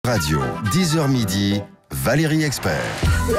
Radio, 10h midi, Valérie Expert.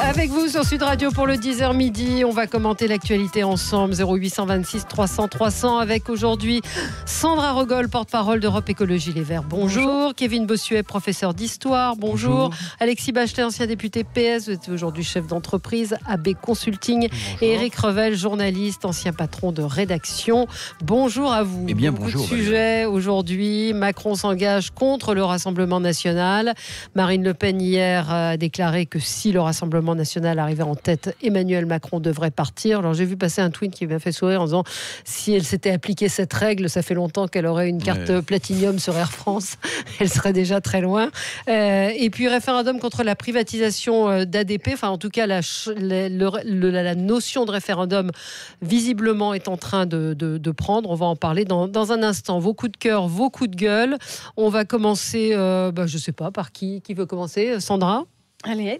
Avec vous sur Sud Radio pour le 10h midi, on va commenter l'actualité ensemble. 0826 300 300 avec aujourd'hui Sandra Rogol, porte-parole d'Europe Écologie Les Verts. Bonjour. Kevin Bossuet, professeur d'histoire. Bonjour. Alexis Bachelet, ancien député PS, vous êtes aujourd'hui chef d'entreprise AB Consulting. Bonjour. Et Éric Revel, journaliste, ancien patron de rédaction. Bonjour à vous. Eh bien, bonjour. Sujet aujourd'hui, Macron s'engage contre le Rassemblement national. Marine Le Pen hier a déclaré que si le Rassemblement national arrivait en tête, Emmanuel Macron devrait partir. Alors j'ai vu passer un tweet qui m'a fait sourire en disant si elle s'était appliquée cette règle, ça fait longtemps qu'elle aurait une carte Platinium sur Air France. Elle serait déjà très loin. Et puis référendum contre la privatisation d'ADP. Enfin en tout cas la notion de référendum visiblement est en train de prendre. On va en parler dans un instant. Vos coups de cœur, vos coups de gueule. On va commencer, je ne sais pas par qui veut commencer. Sandra ? Allez,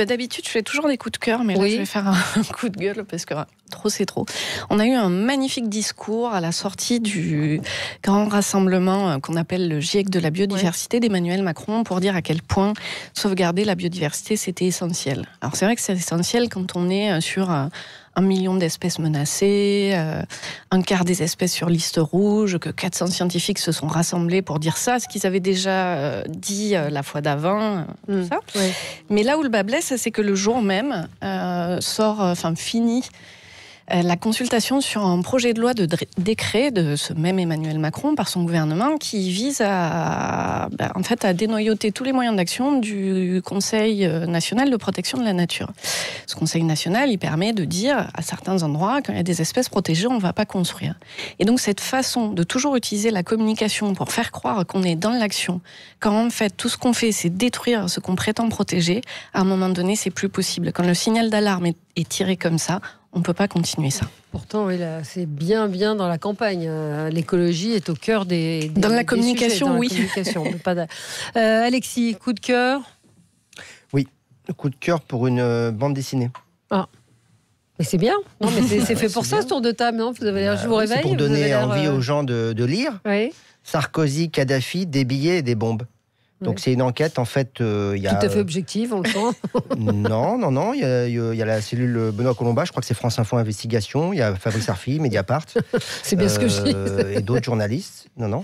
d'habitude je fais toujours des coups de cœur, mais là je vais faire un coup de gueule parce que trop c'est trop. On a eu un magnifique discours à la sortie du grand rassemblement qu'on appelle le GIEC de la biodiversité d'Emmanuel Macron pour dire à quel point sauvegarder la biodiversité c'était essentiel. Alors c'est vrai que c'est essentiel quand on est sur 1 million d'espèces menacées, un quart des espèces sur liste rouge, que 400 scientifiques se sont rassemblés pour dire ça, ce qu'ils avaient déjà dit la fois d'avant, tout ça. Ouais. Mais là où le bas blesse, c'est que le jour même finit la consultation sur un projet de loi de décret de ce même Emmanuel Macron par son gouvernement qui vise à dénoyauter tous les moyens d'action du Conseil national de protection de la nature. Ce Conseil national, il permet de dire à certains endroits, quand il y a des espèces protégées, on ne va pas construire. Et donc cette façon de toujours utiliser la communication pour faire croire qu'on est dans l'action, quand en fait tout ce qu'on fait c'est détruire ce qu'on prétend protéger, à un moment donné c'est plus possible. Quand le signal d'alarme est tiré comme ça, on ne peut pas continuer ça. Pourtant, oui, là, c'est bien dans la campagne. L'écologie est au cœur des dans la communication, sujets, oui. La communication, mais pas Alexis, coup de cœur ? Oui, coup de cœur pour une bande dessinée. Ah. Mais c'est bien. Non, mais c'est fait pour ça, bien. Ce tour de table, non ? Vous avez je vous réveille. C'est pour donner envie aux gens de lire. Oui. Sarkozy, Kadhafi, des billets et des bombes. Donc c'est une enquête, en fait, il y a... Tout à fait objectif, on le sent. Non, il y a la cellule Benoît Colomba, je crois que c'est France Info Investigation, il y a Fabrice Arfi, Mediapart. C'est bien ce que je dis. Et d'autres journalistes. Non,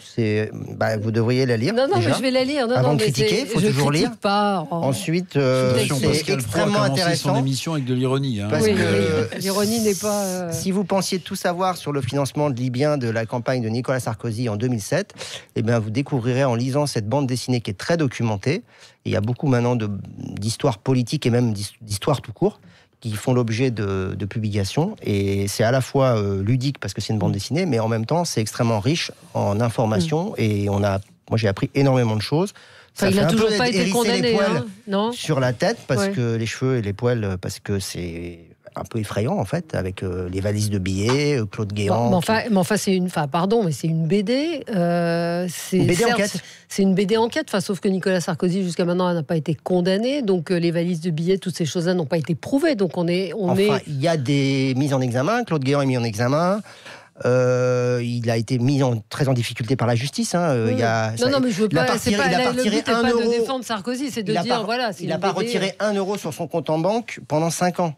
vous devriez la lire. Non, déjà. mais je vais la lire. Avant de critiquer, il faut toujours lire. Pas. Ensuite, c'est extrêmement intéressant. Son émission avec de l'ironie. Parce que l'ironie n'est pas... Si vous pensiez tout savoir sur le financement libyen de la campagne de Nicolas Sarkozy en 2007, eh bien, vous découvrirez en lisant cette bande dessinée qui est très documentée. Et il y a beaucoup maintenant d'histoires politiques et même d'histoires tout court qui font l'objet de publications. Et c'est à la fois ludique parce que c'est une bande dessinée, mais en même temps, c'est extrêmement riche en informations. Et moi, j'ai appris énormément de choses. Ça il n'a toujours pas été condamné, non ? Sur la tête, parce que les cheveux et les poils, parce que c'est un peu effrayant en fait, avec les valises de billets, Claude Guéant. Mais enfin, c'est une BD. Une BD enquête. C'est une BD enquête, sauf que Nicolas Sarkozy jusqu'à maintenant n'a pas été condamné, donc les valises de billets, toutes ces choses-là n'ont pas été prouvées. Donc il y a des mises en examen. Claude Guéant est mis en examen. Il a été mis très en difficulté par la justice. Non, mais je veux pas. C'est pas le but n'est pas de défendre Sarkozy, c'est de dire voilà. Il n'a pas retiré 1 euro sur son compte en banque pendant 5 ans.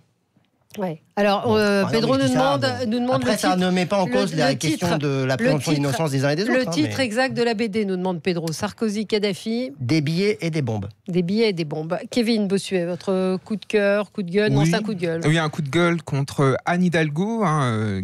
Ouais. Alors, Pedro nous demande après, ça ne met pas en cause la question de la présomption d'innocence des uns et des autres. Le titre exact de la BD, nous demande Pedro. Sarkozy, Kadhafi. Des billets et des bombes. Des billets et des bombes. Kevin Bossuet, votre coup de cœur, coup de gueule. Non, c'est un coup de gueule. Oui, un coup de gueule contre Anne Hidalgo,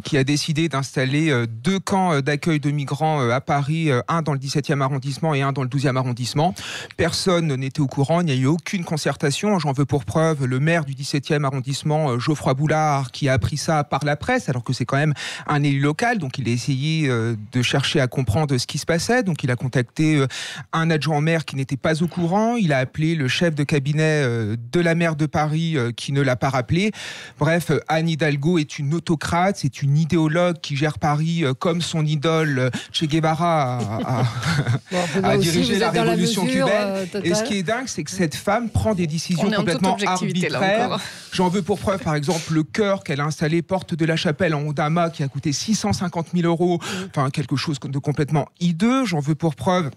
qui a décidé d'installer 2 camps d'accueil de migrants à Paris, un dans le 17e arrondissement et un dans le 12e arrondissement. Personne n'était au courant, il n'y a eu aucune concertation. J'en veux pour preuve le maire du 17e arrondissement, Geoffroy Boulard, qui a appris ça par la presse, alors que c'est quand même un élu local, donc il a essayé de chercher à comprendre ce qui se passait, donc il a contacté un adjoint maire qui n'était pas au courant, il a appelé le chef de cabinet de la maire de Paris qui ne l'a pas rappelé. Bref, Anne Hidalgo est une autocrate, c'est une idéologue qui gère Paris comme son idole Che Guevara a dirigé la révolution cubaine. Et ce qui est dingue, c'est que cette femme prend des décisions complètement arbitraires. J'en veux pour preuve, par exemple, le chœur qu'elle a installé porte de la Chapelle en Haut-Damas qui a coûté 650 000 €, enfin quelque chose de complètement hideux. J'en veux pour preuve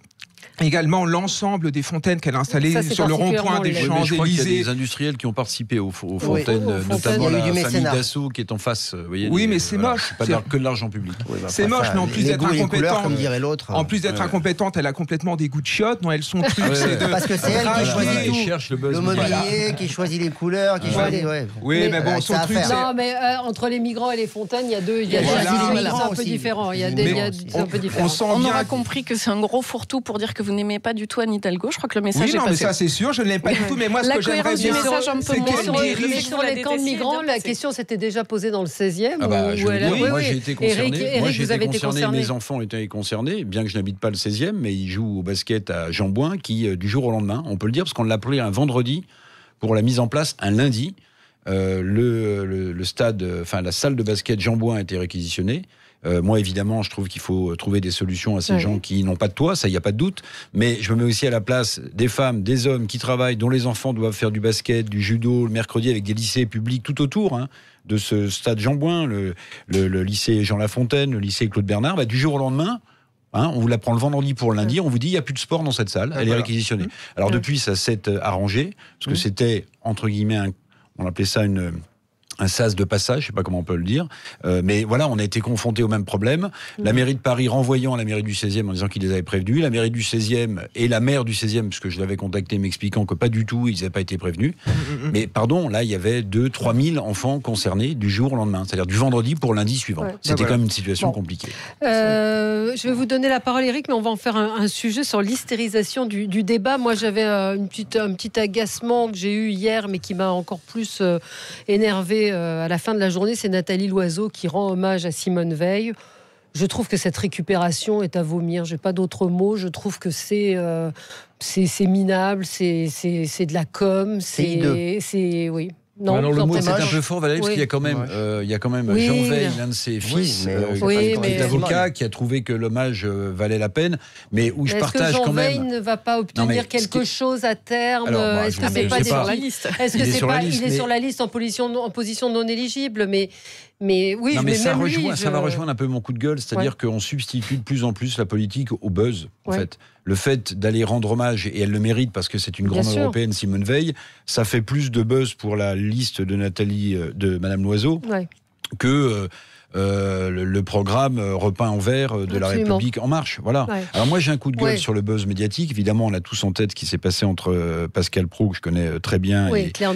Également l'ensemble des fontaines qu'elle a installées sur le rond-point des Champs-Élysées. Je crois qu'il y a des industriels qui ont participé aux fontaines, notamment la famille Dassault qui est en face. Vous voyez, oui, mais c'est moche. C'est pas que de l'argent public. C'est moche, mais en plus d'être incompétente, comme dirait l'autre. En plus d'être incompétente, elle a complètement des goûts de chiottes. Non, son truc, parce que c'est elle qui choisit tout. Le mobilier, qui choisit les couleurs, qui choisit. Oui, mais bon, son truc. Non, mais entre les migrants et les fontaines, il y a deux. Il y a des migrants un peu différents. Il y a des un peu différents. On aura compris que c'est un gros fourre-tout pour dire que vous n'aimez pas du tout Anne Hidalgo. Je crois que le message est passé. Mais ça c'est sûr, je ne l'aime pas du tout. Mais moi, ce que j'aimerais bien, c'est sur les camps de migrants. La question s'était déjà posée dans le 16e. Moi, j'ai été concerné. Moi, j'ai été concerné. Mes enfants étaient concernés, bien que je n'habite pas le 16e, mais ils jouent au basket à Jean-Bouin, qui du jour au lendemain, on peut le dire, parce qu'on l'a appelé un vendredi pour la mise en place un lundi. Le stade, enfin la salle de basket Jean-Bouin a été réquisitionnée. Moi, évidemment, je trouve qu'il faut trouver des solutions à ces gens qui n'ont pas de toit, ça, il n'y a pas de doute. Mais je me mets aussi à la place des femmes, des hommes qui travaillent, dont les enfants doivent faire du basket, du judo le mercredi avec des lycées publics tout autour de ce stade Jean-Bouin, le lycée Jean Lafontaine, le lycée Claude Bernard. Du jour au lendemain, on vous la prend le vendredi pour le lundi, on vous dit il n'y a plus de sport dans cette salle, elle est réquisitionnée. Alors depuis, ça s'est arrangé, parce que c'était, entre guillemets, on appelait ça un sas de passage, je ne sais pas comment on peut le dire, mais voilà, on a été confrontés au même problème. La mairie de Paris renvoyant à la mairie du 16e en disant qu'ils les avaient prévenus, la mairie du 16e et la maire du 16e, parce que je l'avais contacté m'expliquant que pas du tout, ils n'avaient pas été prévenus. Mais pardon, là, il y avait 2-3 000 enfants concernés du jour au lendemain, c'est-à-dire du vendredi pour lundi suivant. C'était quand même une situation compliquée. Je vais vous donner la parole, Éric, mais on va en faire un sujet sur l'hystérisation du débat. Moi, j'avais un petit agacement que j'ai eu hier, mais qui m'a encore plus énervé à la fin de la journée. C'est Nathalie Loiseau qui rend hommage à Simone Veil. Je trouve que cette récupération est à vomir. J'ai pas d'autres mots. Je trouve que c'est minable, c'est de la com, c'est oui. Non, alors le mot c'est un peu fort, Valérie, parce qu'il y a quand même, Jean Veil, l'un de ses fils, l'avocat, qui a trouvé que l'hommage valait la peine, mais où je partage quand même. Est-ce que Jean Veil ne va pas obtenir quelque chose à terme? Est-ce que c'est pas sur la liste? Est-ce que c'est pas il est sur la liste en position non éligible, mais oui, non, mais ça va rejoindre un peu mon coup de gueule, c'est-à-dire qu'on substitue de plus en plus la politique au buzz, en fait. Le fait d'aller rendre hommage, et elle le mérite parce que c'est une grande européenne, Simone Veil, ça fait plus de buzz pour la liste de Madame Loiseau que le programme repeint en vert de la République En Marche. Voilà. Alors moi j'ai un coup de gueule sur le buzz médiatique. Évidemment, on a tous en tête ce qui s'est passé entre Pascal Praud, que je connais très bien, et Claire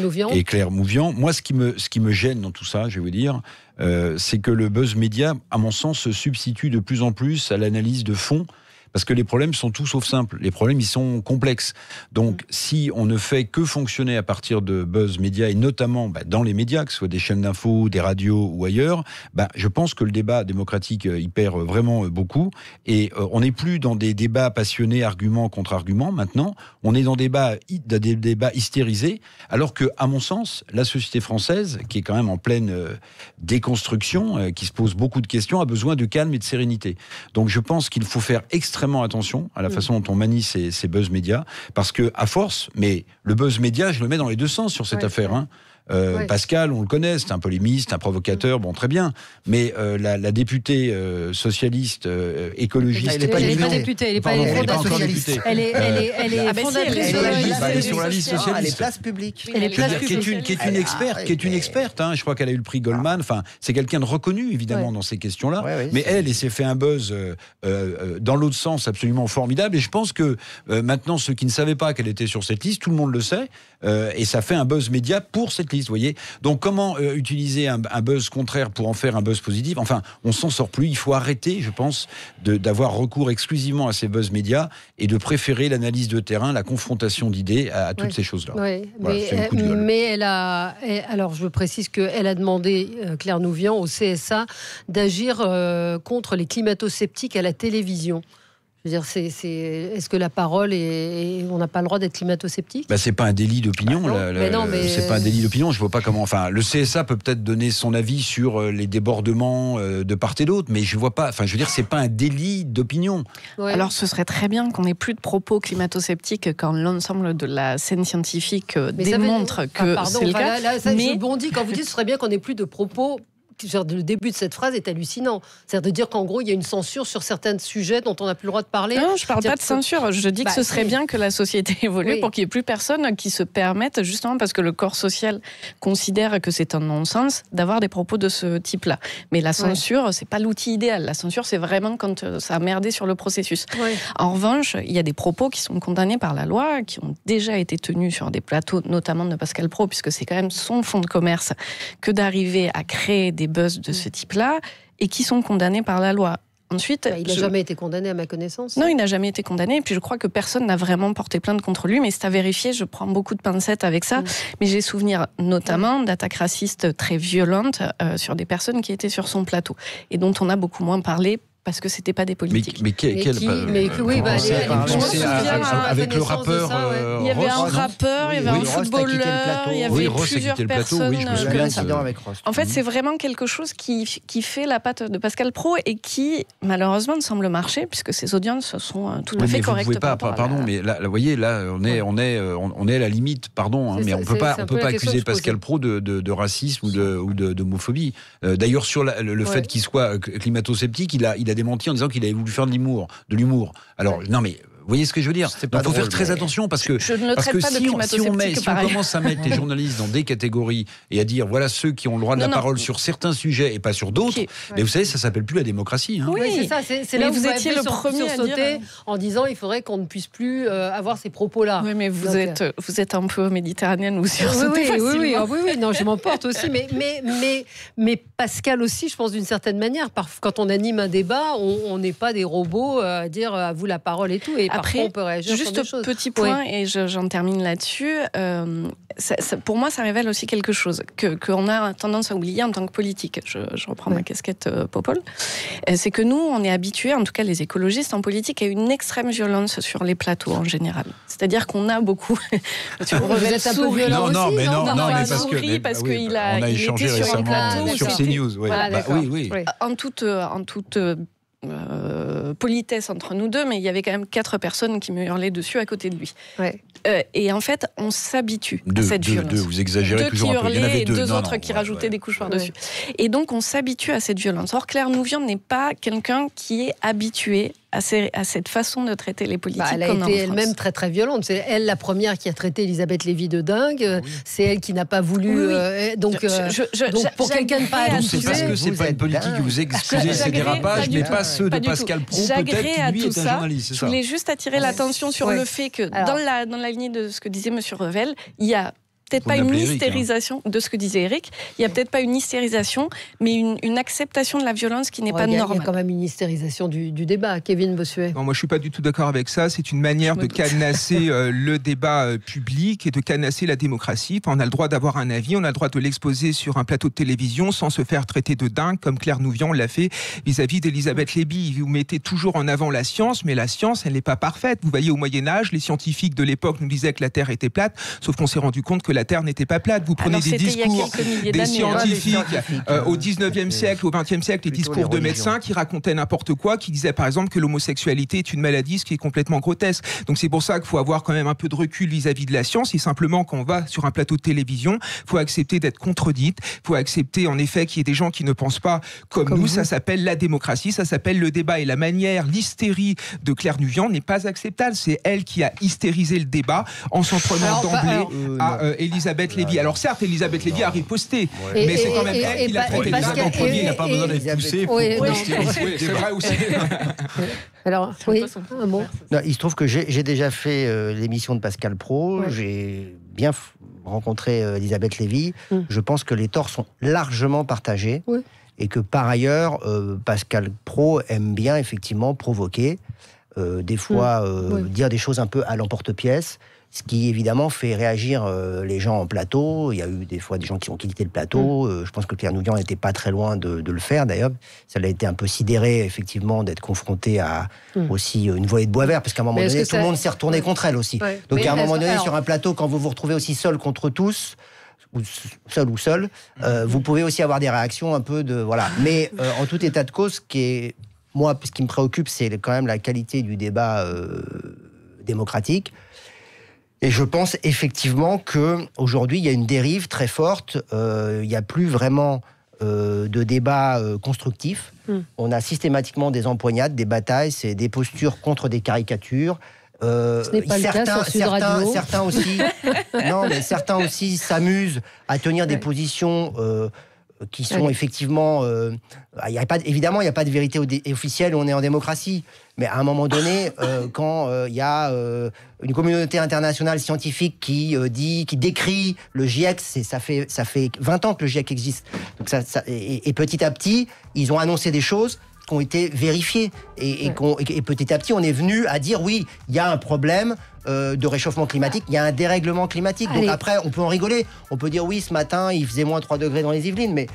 Mouvian. Moi, ce qui me gêne dans tout ça, je vais vous dire, c'est que le buzz média, à mon sens, se substitue de plus en plus à l'analyse de fond. Parce que les problèmes sont tout sauf simples. Les problèmes, ils sont complexes. Donc, si on ne fait que fonctionner à partir de buzz médias, et notamment dans les médias, que ce soit des chaînes d'infos, des radios ou ailleurs, je pense que le débat démocratique, il perd vraiment beaucoup. Et on n'est plus dans des débats passionnés, argument contre argument. Maintenant, on est dans des débats hystérisés, alors que, à mon sens, la société française, qui est quand même en pleine déconstruction, qui se pose beaucoup de questions, a besoin de calme et de sérénité. Donc, je pense qu'il faut faire extrêmement attention à la façon dont on manie ces buzz médias, parce que à force, mais le buzz média, je le mets dans les deux sens sur cette affaire. Pascal, on le connaît, c'est un polémiste, un provocateur, bon, très bien. Mais la députée socialiste, écologiste... Elle n'est pas députée, elle n'est pas socialiste. Elle est fondatrice elle est sur la liste socialiste. Elle est place publique. Qui est une experte. Je crois qu'elle a eu le prix Goldman. Enfin, c'est quelqu'un de reconnu, évidemment, dans ces questions-là. Mais elle s'est fait un buzz dans l'autre sens absolument formidable. Et je pense que maintenant, ceux qui ne savaient pas qu'elle était sur cette liste, tout le monde le sait. Et ça fait un buzz média pour cette liste, vous voyez. Donc comment utiliser un buzz contraire pour en faire un buzz positif? Enfin, on s'en sort plus. Il faut arrêter, je pense, d'avoir recours exclusivement à ces buzz médias et de préférer l'analyse de terrain, la confrontation d'idées à toutes ces choses-là. Mais elle a... Alors, je précise qu'elle a demandé, Claire Mouvian, au CSA, d'agir contre les climato-sceptiques à la télévision. Je veux dire, est-ce que la parole est... On n'a pas le droit d'être climato-sceptique? C'est pas un délit d'opinion. C'est pas un délit d'opinion. Je vois pas comment. Enfin, le CSA peut peut-être donner son avis sur les débordements de part et d'autre, mais je vois pas. Enfin, je veux dire, c'est pas un délit d'opinion. Alors, ce serait très bien qu'on ait plus de propos climato-sceptiques quand l'ensemble de la scène scientifique démontre que c'est le cas. Je bondis quand vous dites, ce serait bien qu'on ait plus de propos le début de cette phrase est hallucinant. C'est-à-dire de dire qu'en gros, il y a une censure sur certains sujets dont on n'a plus le droit de parler. Non, je ne parle pas de censure. Je dis que ce serait bien que la société évolue pour qu'il n'y ait plus personne qui se permette, justement parce que le corps social considère que c'est un non-sens, d'avoir des propos de ce type-là. Mais la censure, c'est pas l'outil idéal. La censure, c'est vraiment quand ça a merdé sur le processus. En revanche, il y a des propos qui sont condamnés par la loi, qui ont déjà été tenus sur des plateaux, notamment de Pascal Praud, puisque c'est quand même son fonds de commerce que d'arriver à créer des buzz de ce type-là, et qui sont condamnés par la loi. Ensuite, il n'a jamais été condamné à ma connaissance. Non, il n'a jamais été condamné. Et puis je crois que personne n'a vraiment porté plainte contre lui. Mais c'est à vérifier. Je prends beaucoup de pincettes avec ça. Mais j'ai souvenir notamment d'attaques racistes très violentes sur des personnes qui étaient sur son plateau et dont on a beaucoup moins parlé. Parce que c'était pas des politiques. Avec le rappeur. Il y avait un rappeur, il y avait un footballeur, il y avait plusieurs personnes. En fait, c'est vraiment quelque chose qui fait la patte de Pascal Praud et qui, malheureusement, ne semble marcher puisque ses audiences sont tout à fait correctes. Pardon, mais là, vous voyez, là, on est à la limite, pardon, mais on peut pas accuser Pascal Praud de racisme ou d'homophobie. D'ailleurs, sur le fait qu'il soit climato-sceptique, il a démenti en disant qu'il avait voulu faire de l'humour. Alors, non mais... Vous voyez ce que je veux dire? Il faut faire très attention parce que, si on commence à mettre les journalistes dans des catégories et à dire voilà ceux qui ont le droit de la parole sur certains sujets et pas sur d'autres, mais vous savez, ça s'appelle plus la démocratie. Hein. Oui, c'est ça. C'est là où vous étiez le premier à sauter en disant il faudrait qu'on ne puisse plus avoir ces propos-là. Oui, mais vous êtes un peu méditerranéenne ou sur oui, non, je m'emporte aussi. Mais Pascal aussi, je pense d'une certaine manière, quand on anime un débat, on n'est pas des robots à dire à vous la parole et tout. Et après, on peut réagir juste sur des choses. Petit point, et j'en termine là-dessus. Pour moi, ça révèle aussi quelque chose qu'on a tendance à oublier en tant que politique. Je reprends ma casquette Popol. C'est que nous, on est habitués, en tout cas les écologistes en politique, à une extrême violence sur les plateaux en général. C'est-à-dire qu'on a beaucoup. Vous êtes un peu violent aussi, mais parce qu'il a échangé récemment sur CNews. Oui. En toute politesse entre nous deux, mais il y avait quand même 4 personnes qui me hurlaient dessus à côté de lui. Et en fait, on s'habitue à cette violence. Vous exagérez toujours un peu. Il y en avait 2 autres qui rajoutaient des couches par-dessus. Et donc, on s'habitue à cette violence. Or, Claire Nouvion n'est pas quelqu'un qui est habitué à cette façon de traiter les politiques. Elle a été elle-même très très violente. C'est elle la première qui a traité Elisabeth Lévy de dingue. C'est elle qui n'a pas voulu. Donc pour quelqu'un de pas habitué, c'est parce que c'est pas une politique que vous excusez ces dérapages, mais pas ceux de Pascal Praud, peut-être qui lui est un journaliste. Je voulais juste attirer l'attention sur le fait que dans la lignée de ce que disait Monsieur Revel, il y a peut-être pas une hystérisation de ce que disait Eric. Il n'y a peut-être pas une hystérisation, mais une acceptation de la violence qui n'est pas normale. Il y a quand même une hystérisation du débat. Kevin Bossuet. Non, moi je suis pas du tout d'accord avec ça. C'est une manière de cadenasser le débat public et de cadenasser la démocratie. Enfin, on a le droit d'avoir un avis, on a le droit de l'exposer sur un plateau de télévision sans se faire traiter de dingue, comme Claire Nouvion l'a fait vis-à-vis d'Elisabeth Lévy. Vous mettez toujours en avant la science, mais la science, elle n'est pas parfaite. Vous voyez, au Moyen-Âge, les scientifiques de l'époque nous disaient que la Terre était plate, sauf qu'on s'est rendu compte que la Terre n'était pas plate. Vous prenez des discours des scientifiques au 19e siècle, au 20e siècle, les discours de médecins qui racontaient n'importe quoi, qui disaient par exemple que l'homosexualité est une maladie, ce qui est complètement grotesque. Donc c'est pour ça qu'il faut avoir quand même un peu de recul vis-à-vis de la science. Et simplement, quand on va sur un plateau de télévision, il faut accepter d'être contredite, il faut accepter en effet qu'il y ait des gens qui ne pensent pas comme nous. Ça s'appelle la démocratie, ça s'appelle le débat. Et la manière, l'hystérie de Claire Nouvion n'est pas acceptable. C'est elle qui a hystérisé le débat en s'en prenant d'emblée à Elisabeth Lévy. Alors certes, Elisabeth Lévy a riposté, mais c'est quand même elle qui l'a traité de dingue en premier. Il n'a pas besoin d'être poussé. C'est vrai aussi. Alors, oui, un mot. Non, il se trouve que j'ai déjà fait l'émission de Pascal Praud. J'ai bien rencontré Elisabeth Lévy. Je pense que les torts sont largement partagés. Et que par ailleurs, Pascal Praud aime bien effectivement provoquer, des fois dire des choses un peu à l'emporte-pièce. Ce qui, évidemment, fait réagir les gens en plateau. Il y a eu des fois des gens qui ont quitté le plateau. Je pense que Claire Nouvion n'était pas très loin de le faire, d'ailleurs. Ça l'a été un peu sidéré, effectivement, d'être confrontée à aussi une volée de bois vert, parce qu'à un moment donné, tout le monde s'est retourné contre elle aussi. Donc, à un moment donné, sur un plateau, quand vous vous retrouvez aussi seul contre tous, ou seul, vous pouvez aussi avoir des réactions un peu de... Voilà. Mais en tout état de cause, ce qui me préoccupe, c'est quand même la qualité du débat démocratique. Et je pense effectivement qu'aujourd'hui, il y a une dérive très forte. Il n'y a plus vraiment de débats constructifs. On a systématiquement des empoignades, des batailles, c'est des postures contre des caricatures. Ce n'est pas le cas sur Sud Radio. Certains aussi s'amusent à tenir des positions qui sont effectivement... évidemment, il n'y a pas de vérité officielle, on est en démocratie. Mais à un moment donné, quand il y a une communauté internationale scientifique qui décrit le GIEC, ça fait 20 ans que le GIEC existe. Donc et petit à petit, ils ont annoncé des choses qui ont été vérifiées. Et petit à petit, on est venu à dire, oui, il y a un problème de réchauffement climatique, il y a un dérèglement climatique. Donc après, on peut en rigoler. On peut dire, oui, ce matin, il faisait moins 3 degrés dans les Yvelines, mais...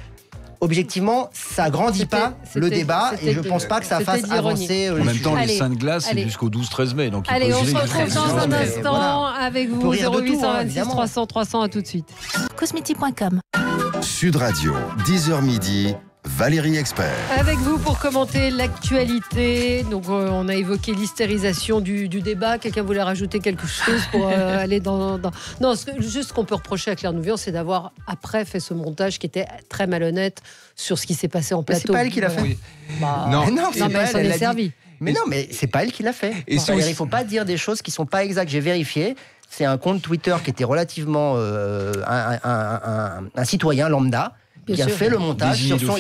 Objectivement, ça agrandit pas le débat et je pense pas que ça fasse avancer en même temps, les seins de glace, c'est jusqu'au 12-13 mai. Donc allez, on se retrouve dans un instant avec vous. 0826 300 300, à tout de suite. Cosmeti.com. Sud Radio, 10h midi. Valérie Expert. Avec vous pour commenter l'actualité. Donc on a évoqué l'hystérisation du débat. Quelqu'un voulait rajouter quelque chose pour aller dans... Non, juste ce qu'on peut reprocher à Claire Nouvion, c'est d'avoir après fait ce montage qui était très malhonnête sur ce qui s'est passé en plateau. C'est pas elle qui l'a fait. Oui. Non, mais elle s'en est servie. Mais non, mais c'est pas elle qui l'a fait. Et il faut pas dire des choses qui sont pas exactes. J'ai vérifié. C'est un compte Twitter qui était relativement un citoyen lambda. Qui a fait le montage sur son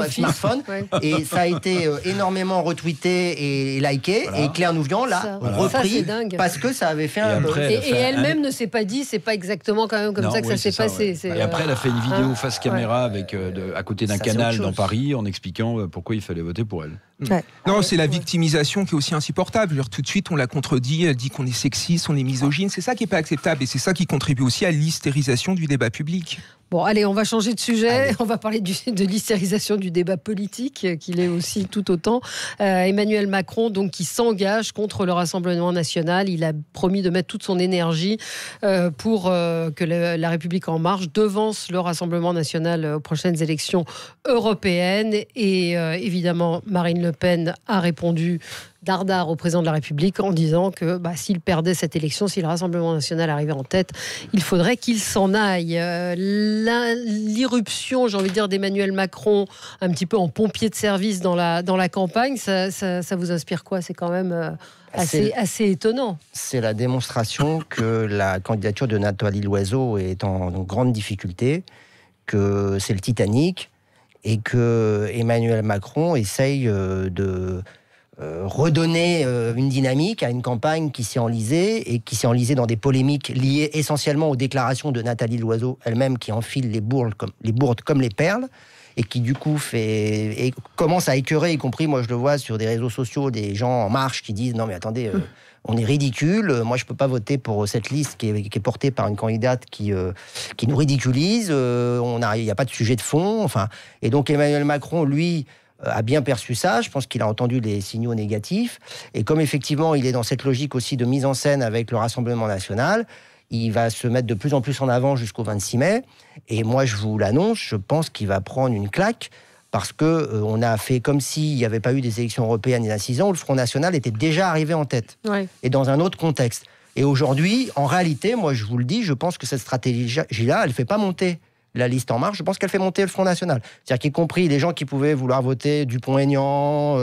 smartphone et ça a été énormément retweeté et liké et Claire Nouvian l'a repris parce que ça avait fait un... Et elle-même ne s'est pas dit, c'est pas exactement quand même comme ça que ça s'est passé. Et après elle a fait une vidéo face caméra avec, à côté d'un canal dans Paris en expliquant pourquoi il fallait voter pour elle. Non, c'est la victimisation qui est aussi insupportable. Tout de suite, on la contredit, elle dit qu'on est sexiste, on est misogyne. C'est ça qui n'est pas acceptable et c'est ça qui contribue aussi à l'hystérisation du débat public. Bon, allez, on va changer de sujet. Allez. On va parler de l'hystérisation du débat politique, qu'il est aussi tout autant. Emmanuel Macron, donc, qui s'engage contre le Rassemblement national. Il a promis de mettre toute son énergie pour que la République en marche devance le Rassemblement national aux prochaines élections européennes. Et évidemment, Marine Le Pen a répondu dardard au président de la République en disant que s'il perdait cette élection, si le Rassemblement national arrivait en tête, il faudrait qu'il s'en aille. L'irruption, j'ai envie de dire, d'Emmanuel Macron, un petit peu en pompier de service dans la campagne, ça vous inspire quoi ? C'est quand même assez étonnant. C'est la démonstration que la candidature de Nathalie Loiseau est en grande difficulté, que c'est le Titanic et que Emmanuel Macron essaye de redonner une dynamique à une campagne qui s'est enlisée et qui s'est enlisée dans des polémiques liées essentiellement aux déclarations de Nathalie Loiseau elle-même qui enfile les bourdes comme les perles et qui du coup commence à écœurer, y compris moi je le vois sur des réseaux sociaux, des gens en marche qui disent non mais attendez, on est ridicule, moi je peux pas voter pour cette liste qui est portée par une candidate qui nous ridiculise, il n'y a pas de sujet de fond, et donc Emmanuel Macron lui a bien perçu ça, je pense qu'il a entendu les signaux négatifs, et comme effectivement il est dans cette logique aussi de mise en scène avec le Rassemblement national, il va se mettre de plus en plus en avant jusqu'au 26 mai, et moi je vous l'annonce, je pense qu'il va prendre une claque, parce que on a fait comme s'il n'y avait pas eu des élections européennes il y a 6 ans, où le Front National était déjà arrivé en tête, et dans un autre contexte. Et aujourd'hui, en réalité, moi je vous le dis, je pense que cette stratégie-là, elle ne fait pas monter la liste En Marche, je pense qu'elle fait monter le Front National. C'est-à-dire qu'y compris les gens qui pouvaient vouloir voter Dupont-Aignan,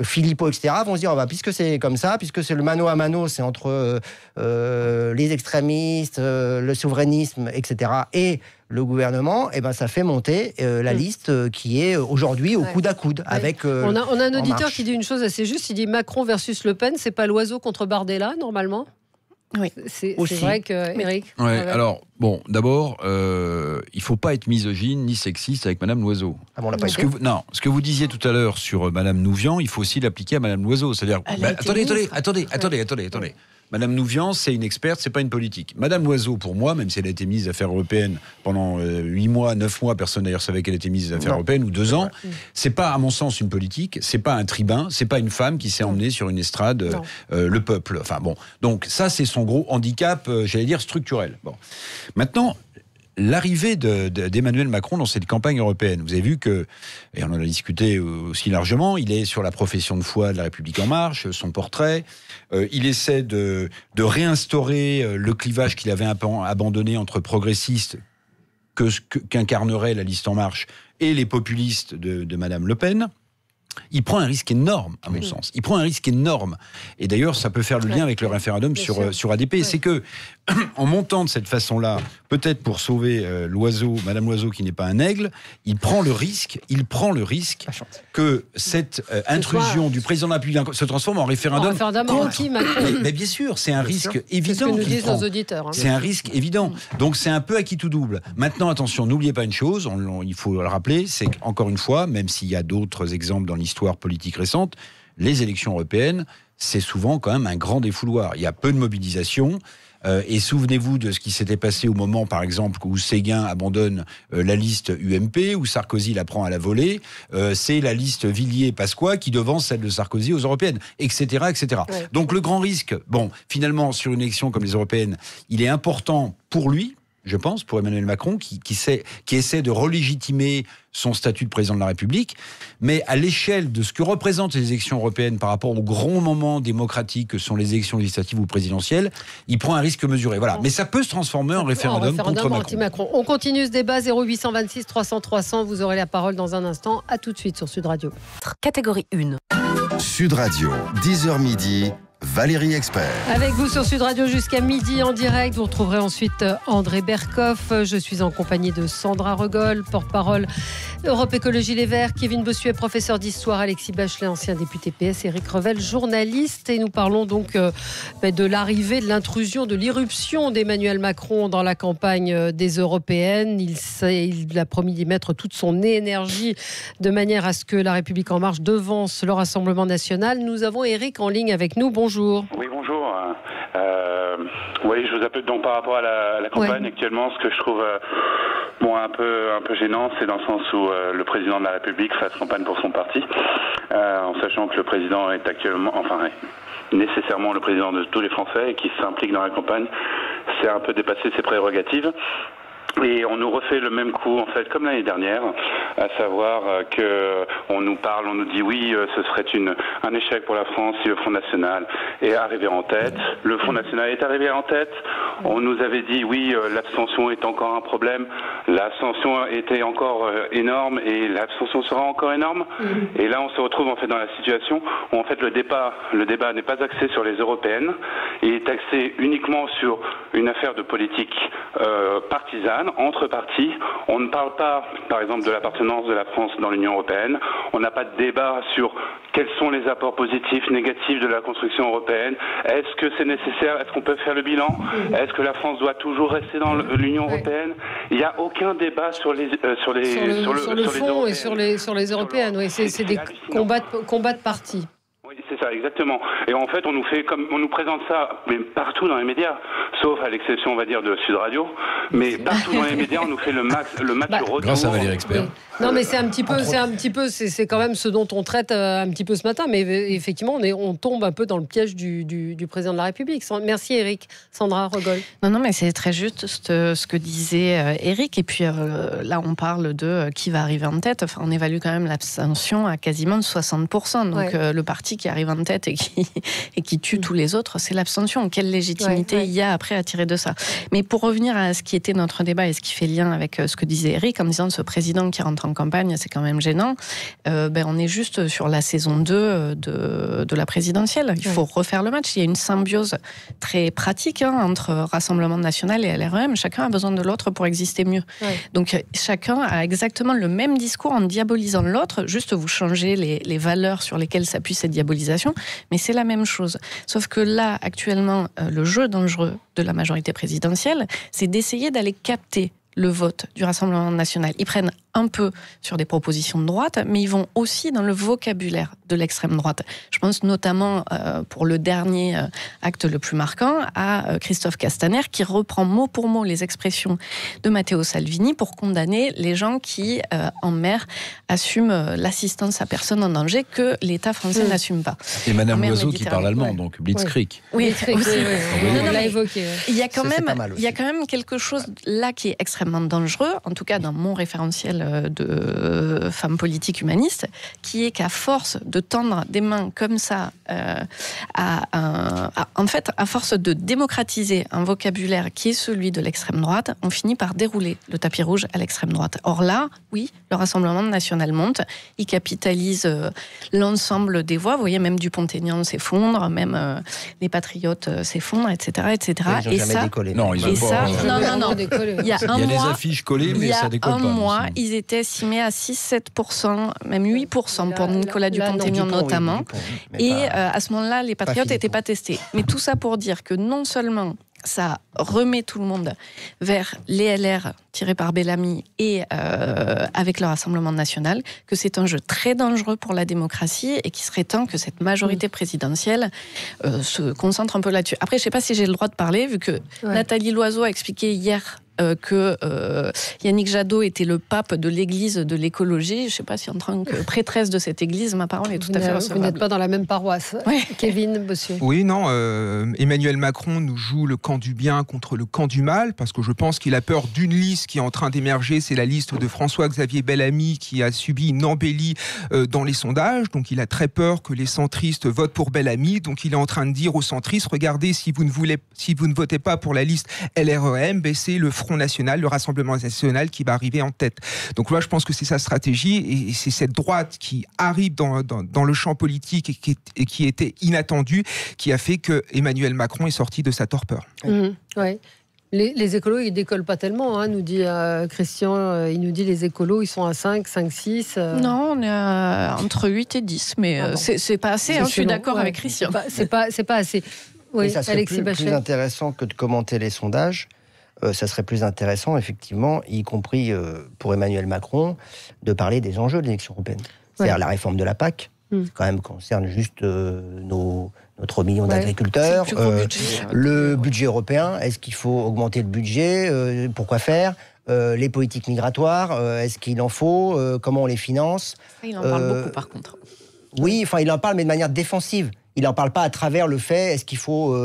Philippot, etc., vont se dire, puisque c'est comme ça, puisque c'est le mano à mano, c'est entre les extrémistes, le souverainisme, etc., et le gouvernement, ça fait monter la liste qui est aujourd'hui au coude à coude avec on a un auditeur qui dit une chose assez juste, il dit Macron versus Le Pen, c'est pas Loiseau contre Bardella, normalement ? Oui, c'est vrai que Éric. Alors bon, d'abord, il faut pas être misogyne ni sexiste avec Madame Loiseau. Ce que vous disiez tout à l'heure sur Madame Nouvian, il faut aussi l'appliquer à Madame Loiseau. C'est-à-dire, attendez. Madame Nouvian, c'est une experte, c'est pas une politique. Madame Loiseau, pour moi, même si elle a été ministre des Affaires européennes pendant 8 mois, 9 mois, personne d'ailleurs savait qu'elle était ministre des Affaires européennes, ou 2 ans, c'est pas, à mon sens, une politique, c'est pas un tribun, c'est pas une femme qui s'est emmenée sur une estrade le peuple. Donc ça, c'est son gros handicap, j'allais dire, structurel. Bon. Maintenant, l'arrivée d'Emmanuel Macron dans cette campagne européenne, vous avez vu que, et on en a discuté aussi largement, il est sur la profession de foi de la République En Marche, son portrait, il essaie de réinstaurer le clivage qu'il avait un peu abandonné entre progressistes, qu'incarnerait la liste En Marche et les populistes de Madame Le Pen, il prend un risque énorme, à mon sens. Il prend un risque énorme. Et d'ailleurs, ça peut faire le lien avec le référendum sur ADP. C'est que, en montant de cette façon-là, peut-être pour sauver Madame Loiseau qui n'est pas un aigle, il prend le risque que cette intrusion du président de la République se transforme en référendum anti-Macron. Mais bien sûr, c'est un risque évident. C'est ce que nous disent nos auditeurs. C'est un risque évident. Donc c'est un peu à qui tout double. Maintenant, attention, n'oubliez pas une chose, il faut le rappeler, c'est qu'encore une fois, même s'il y a d'autres exemples dans l'histoire politique récente, les élections européennes, c'est souvent quand même un grand défouloir. Il y a peu de mobilisation. Et souvenez-vous de ce qui s'était passé au moment, par exemple, où Séguin abandonne la liste UMP, où Sarkozy la prend à la volée. C'est la liste Villiers-Pasqua qui devance celle de Sarkozy aux européennes, etc. etc. Ouais. Donc le grand risque, finalement, sur une élection comme les européennes, il est important pour lui, je pense, pour Emmanuel Macron, qui essaie de relégitimer son statut de président de la République, mais à l'échelle de ce que représentent les élections européennes par rapport au grand moment démocratique que sont les élections législatives ou présidentielles, il prend un risque mesuré. Voilà. Mais ça peut se transformer en référendum contre Macron. On continue ce débat, 0826 300 300, vous aurez la parole dans un instant. À tout de suite sur Sud Radio. Catégorie 1. Sud Radio, 10h midi. Valérie Expert. Avec vous sur Sud Radio jusqu'à midi en direct. Vous retrouverez ensuite André Berkoff. Je suis en compagnie de Sandra Regol, porte-parole Europe Écologie Les Verts, Kevin Bossuet, professeur d'histoire, Alexis Bachelet, ancien député PS, Éric Revel, journaliste. Et nous parlons donc de l'arrivée, de l'intrusion, de l'irruption d'Emmanuel Macron dans la campagne des européennes. Il a promis d'y mettre toute son énergie de manière à ce que La République En Marche devance le Rassemblement National. Nous avons Éric en ligne avec nous. Bonjour. Oui, bonjour. Oui, je vous appelle donc par rapport à la campagne actuellement. Ce que je trouve un peu gênant, c'est dans le sens où le président de la République fasse campagne pour son parti, en sachant que le président est actuellement, nécessairement le président de tous les Français et qui s'implique dans la campagne, c'est un peu dépasser ses prérogatives. Et on nous refait le même coup, en fait, comme l'année dernière, à savoir qu'on nous parle, on nous dit oui, ce serait un échec pour la France si le Front National est arrivé en tête. Le Front National est arrivé en tête. On nous avait dit oui, l'abstention est encore un problème. L'abstention était encore énorme et l'abstention sera encore énorme. Et là, on se retrouve en fait dans la situation où en fait le débat n'est pas axé sur les européennes, il est axé uniquement sur une affaire de politique partisane. Entre partis, on ne parle pas, par exemple, de l'appartenance de la France dans l'Union européenne. On n'a pas de débat sur quels sont les apports positifs, négatifs de la construction européenne. Est-ce que c'est nécessaire? Est-ce qu'on peut faire le bilan? Est-ce que la France doit toujours rester dans l'Union européenne? Il n'y a aucun débat sur le fond et sur les européennes. Oui, c'est des combats de partis. Oui, c'est ça, exactement. Et en fait, on nous présente ça, mais partout dans les médias, sauf à l'exception, on va dire, de Sud Radio, mais partout dans les médias, on nous fait le match retour. Grâce à Valérie Expert. Oui. Non, mais c'est quand même ce dont on traite un petit peu ce matin, mais effectivement, on tombe un peu dans le piège du président de la République. Merci Éric. Sandra Regol. Non, mais c'est très juste ce que disait Éric. Et puis là, on parle de qui va arriver en tête. Enfin, on évalue quand même l'abstention à quasiment 60%. Donc le parti qui arrive en tête et qui tue tous les autres, c'est l'abstention. Quelle légitimité il y a après à tirer de ça? Mais pour revenir à ce qui était notre débat et ce qui fait lien avec ce que disait Éric, en disant ce président qui rentre en campagne, c'est quand même gênant. On est juste sur la saison 2 de la présidentielle. Il faut refaire le match. Il y a une symbiose très pratique entre Rassemblement National et LREM. Chacun a besoin de l'autre pour exister mieux. Donc chacun a exactement le même discours en diabolisant l'autre. Juste vous changez les valeurs sur lesquelles s'appuie cette diabolisation, mais c'est la même chose. Sauf que là, actuellement, le jeu dangereux de la majorité présidentielle, c'est d'essayer d'aller capter le vote du Rassemblement National. Ils prennent un peu sur des propositions de droite, mais ils vont aussi dans le vocabulaire de l'extrême droite. Je pense notamment, pour le dernier acte le plus marquant, à Christophe Castaner, qui reprend mot pour mot les expressions de Matteo Salvini pour condamner les gens qui, en mer, assument l'assistance à personne en danger que l'État français n'assume pas. Et Madame Loiseau qui parle allemand, donc Blitzkrieg. Oui, on l'a évoqué. Il y a quand même quelque chose là qui est extrêmement extrêmement dangereux, en tout cas dans mon référentiel de femme politique humaniste, qui est qu'à force de tendre des mains comme ça, en fait, à force de démocratiser un vocabulaire qui est celui de l'extrême droite, on finit par dérouler le tapis rouge à l'extrême droite. Or là, oui, le Rassemblement national monte, il capitalise l'ensemble des voix, vous voyez, même Dupont-Aignan s'effondre, même les Patriotes s'effondrent, etc. etc. Ils n'ont jamais décollé. Non, ils ont pas... Non. Il y a un des mois, affiches collées, mais ça décolle pas. Il y a un mois, ils étaient estimés à 6-7%, même 8% pour Nicolas Dupont-Aignan notamment. Et à ce moment-là, les Patriotes n'étaient pas testés. Mais tout ça pour dire que non seulement ça remet tout le monde vers les LR tirés par Bellamy et avec le Rassemblement national, que c'est un jeu très dangereux pour la démocratie et qu'il serait temps que cette majorité présidentielle se concentre un peu là-dessus. Après, je ne sais pas si j'ai le droit de parler, vu que Nathalie Loiseau a expliqué hier que Yannick Jadot était le pape de l'église de l'écologie. Je ne sais pas si en tant que prêtresse de cette église, ma parole est tout à fait recevable. Vous n'êtes pas dans la même paroisse. Ouais. Kevin Bossuet. Oui, non, Emmanuel Macron nous joue le camp du bien contre le camp du mal, parce que je pense qu'il a peur d'une liste qui est en train d'émerger, c'est la liste de François-Xavier Bellamy qui a subi une embellie dans les sondages, donc il a très peur que les centristes votent pour Bellamy, donc il est en train de dire aux centristes, regardez, si vous ne votez pas pour la liste LREM, c'est le Front National, le Rassemblement National qui va arriver en tête. Donc là, je pense que c'est sa stratégie et c'est cette droite qui arrive dans le champ politique et qui était inattendue qui a fait que Emmanuel Macron est sorti de sa torpeur. Ouais. Les écolos, ils décollent pas tellement, hein, nous dit Christian. Il nous dit les écolos, ils sont à 5, 6. Non, on est entre 8 et 10, mais c'est pas assez. Je suis d'accord avec Christian. C'est pas assez. Oui, ça serait Alexis plus intéressant que de commenter les sondages. Ça serait plus intéressant, effectivement, y compris pour Emmanuel Macron, de parler des enjeux de l'élection européenne. C'est-à-dire la réforme de la PAC, qui quand même concerne juste notre million d'agriculteurs. Le budget européen, est-ce qu'il faut augmenter le budget pourquoi faire les politiques migratoires, est-ce qu'il en faut comment on les finance Il en parle beaucoup, par contre. Oui, enfin, il en parle, mais de manière défensive. Il n'en parle pas à travers le fait, est-ce qu'il faut